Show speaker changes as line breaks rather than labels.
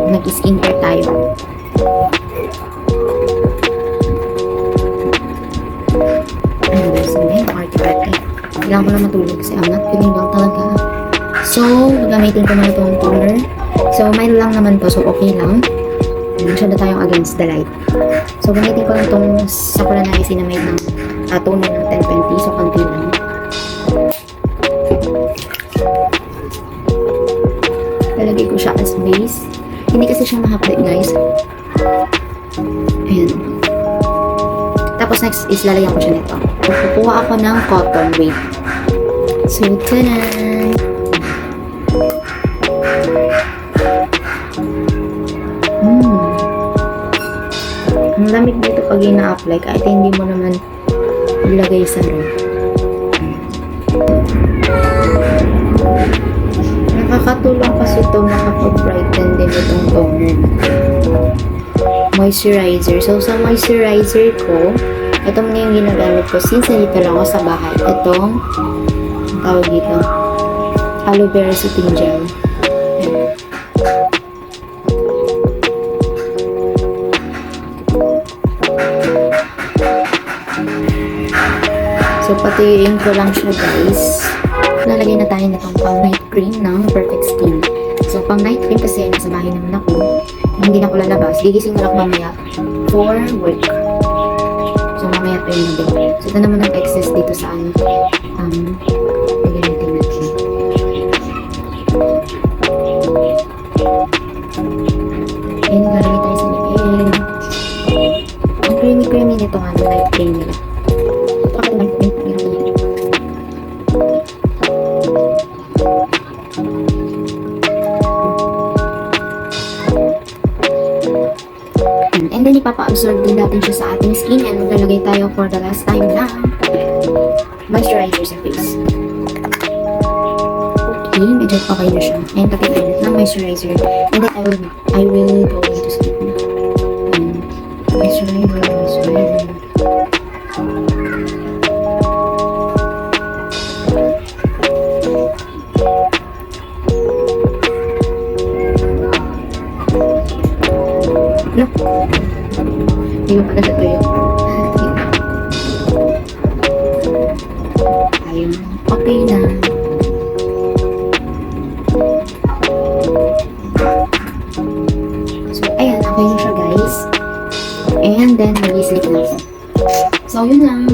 mag-skincare tayo. Ayun guys, may arte-arte. Kailangan ko lang matulog kasi amat. Piling lang talaga. So, gagamitin ko na itong toner. So, mild lang naman to. So, okay lang. Masyado tayong against the light. So, gamitin ko lang itong Sakura Niacinamide ng toner ng 1020. So, konti lang. Lalagay ko siya as base. Hindi kasi siya mahapde guys. Ayan. Tapos next is lalagyan ko siya nito. Kukuha ako ng cotton weight. So, tanan! Ang lamig dito pag ina-apply kahit hindi mo naman ilagay sa roof. Nakakatulong kasi ito makapag-brighten din itong toner. Moisturizer. So, sa moisturizer ko, ito muna yung ginagamit ko since nandito lang ako sa bahay. Itong, ang tawag dito, aloe vera soothing gel. So, patuyuin ko lang siya guys. Lalagay na tayo nitong pang night cream ng Perfect Skin. So, pang night cream kasi nasa bahay naman ako. Hindi na ako lalabas. Gigising ko lang mamaya for work. So, mamaya pa yung gabi. So, ito naman ang excess dito sa ano. Gagamitin natin. Ayun, lalagay tayo sa likod. Ang creamy-creamy nito nga, night cream nila. And then, ipapa-absorb din natin siya sa ating skin and maglalagay tayo for the last time na moisturizer sa face. Okay, medyo pa kayo na siya. And tapos tayo ng moisturizer. And then, I will go into sleep. Moisturizer. No. Hindi mo pala sa tuyo. Ayun. Okay na. So, ayan. Okay na siya guys. And then, mag-sleep na. So, yun lang.